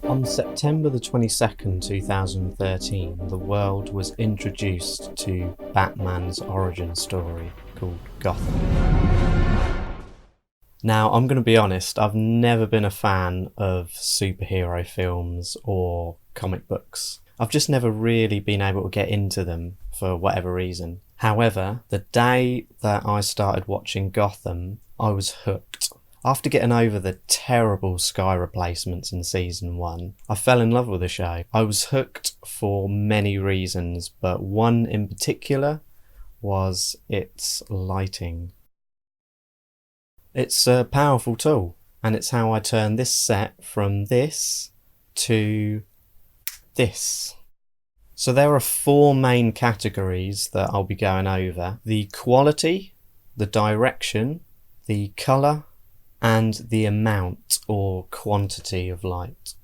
On September the 22nd, 2013, the world was introduced to Batman's origin story called Gotham. Now, I'm going to be honest, I've never been a fan of superhero films or comic books. I've just never really been able to get into them for whatever reason. However, the day that I started watching Gotham, I was hooked. After getting over the terrible Sky replacements in season 1, I fell in love with the show. I was hooked for many reasons, but one in particular was its lighting. It's a powerful tool, and it's how I turn this set from this to this. So there are 4 main categories that I'll be going over: the quality, the direction, the colour, and the amount or quantity of light.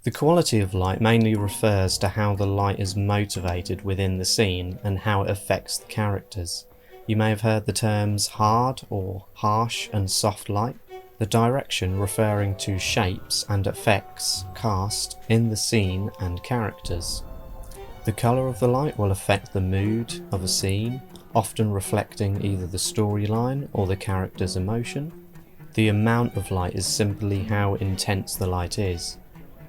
The quality of light mainly refers to how the light is motivated within the scene and how it affects the characters. You may have heard the terms hard or harsh and soft light. The direction referring to shapes and effects cast in the scene and characters. The colour of the light will affect the mood of a scene, often reflecting either the storyline or the character's emotion. The amount of light is simply how intense the light is,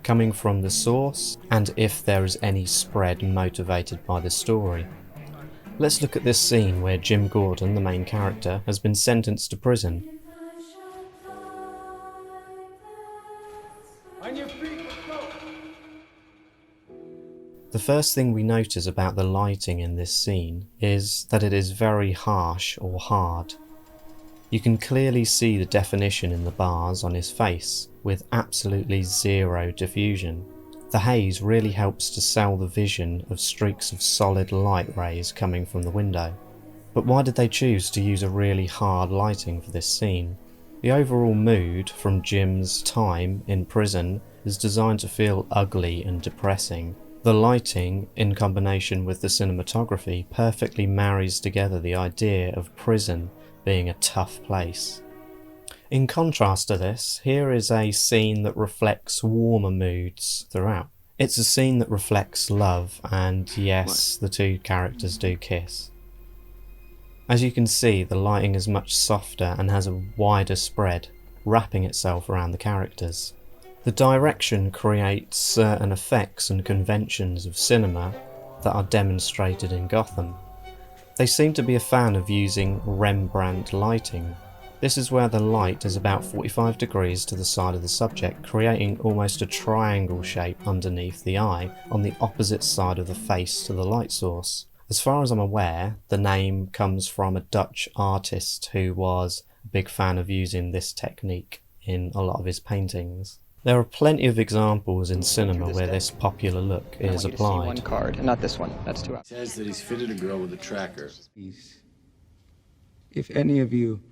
coming from the source, and if there is any spread motivated by the story. Let's look at this scene where Jim Gordon, the main character, has been sentenced to prison. The first thing we notice about the lighting in this scene is that it is very harsh or hard. You can clearly see the definition in the bars on his face, with absolutely zero diffusion. The haze really helps to sell the vision of streaks of solid light rays coming from the window. But why did they choose to use a really hard lighting for this scene? The overall mood from Jim's time in prison is designed to feel ugly and depressing. The lighting, in combination with the cinematography, perfectly marries together the idea of prison being a tough place. In contrast to this, here is a scene that reflects warmer moods throughout. It's a scene that reflects love, and yes, the 2 characters do kiss. As you can see, the lighting is much softer and has a wider spread, wrapping itself around the characters. The direction creates certain effects and conventions of cinema that are demonstrated in Gotham. They seem to be a fan of using Rembrandt lighting. This is where the light is about 45 degrees to the side of the subject, creating almost a triangle shape underneath the eye on the opposite side of the face to the light source. As far as I'm aware, the name comes from a Dutch artist who was a big fan of using this technique in a lot of his paintings. There are plenty of examples in cinema where this popular look is applied. One card, not this one. That's 2 hours. Says that he's fitted a girl with a tracker. If any of you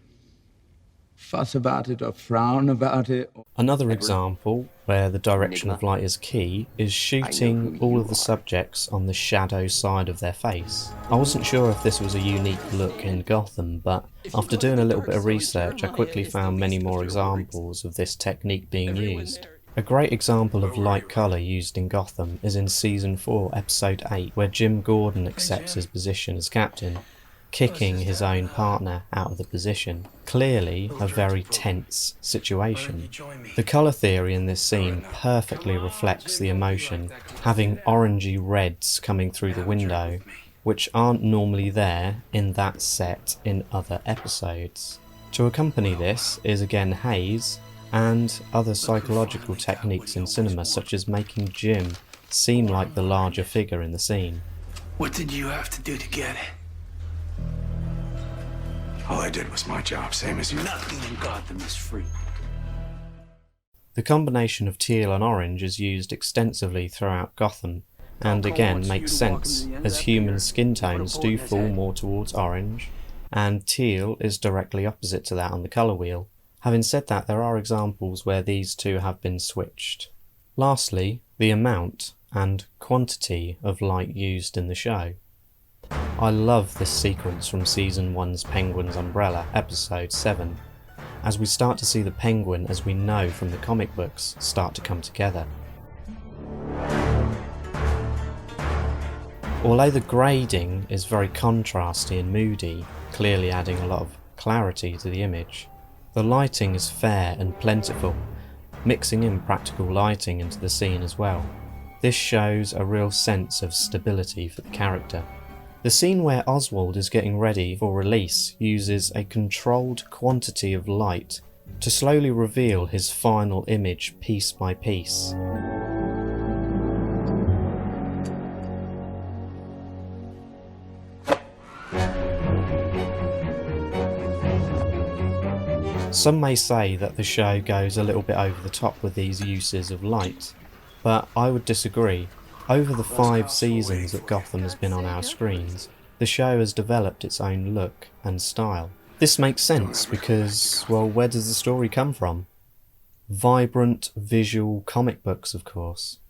fuss about it or frown about it. Another example where the direction of light is key is shooting all of the subjects on the shadow side of their face. I wasn't sure if this was a unique look in Gotham, but after doing a little bit of research I quickly found many more examples of this technique being used. A great example of light colour used in Gotham is in Season 4, Episode 8, where Jim Gordon accepts his position as captain, kicking his own partner out of the position. Clearly a very tense situation. The colour theory in this scene perfectly reflects the emotion, having orangey reds coming through the window, which aren't normally there in that set in other episodes. To accompany this is again haze and other psychological techniques in cinema, such as making Jim seem like the larger figure in the scene. What did you have to do to get it? All I did was my job, same as you. Nothing in Gotham is free. The combination of teal and orange is used extensively throughout Gotham, and again makes sense, as human skin tones do fall more towards orange, and teal is directly opposite to that on the colour wheel. Having said that, there are examples where these two have been switched. Lastly, the amount and quantity of light used in the show. I love this sequence from Season 1's Penguin's Umbrella, Episode 7, as we start to see the Penguin, as we know from the comic books, start to come together. Although the grading is very contrasty and moody, clearly adding a lot of clarity to the image, the lighting is fair and plentiful, mixing in practical lighting into the scene as well. This shows a real sense of stability for the character. The scene where Oswald is getting ready for release uses a controlled quantity of light to slowly reveal his final image piece by piece. Some may say that the show goes a little bit over the top with these uses of light, but I would disagree. Over the 5 seasons that Gotham has been on our screens, the show has developed its own look and style. This makes sense because, well, where does the story come from? Vibrant, visual comic books, of course.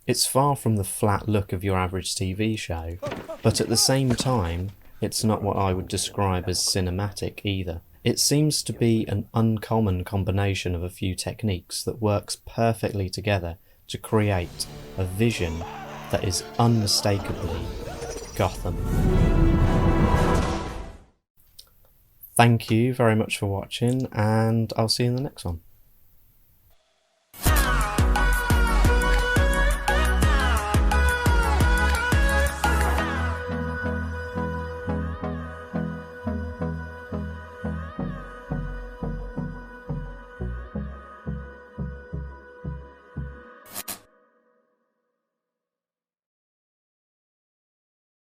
It's far from the flat look of your average TV show, but at the same time, it's not what I would describe as cinematic either. It seems to be an uncommon combination of a few techniques that works perfectly together to create a vision that is unmistakably Gotham. Thank you very much for watching, and I'll see you in the next one.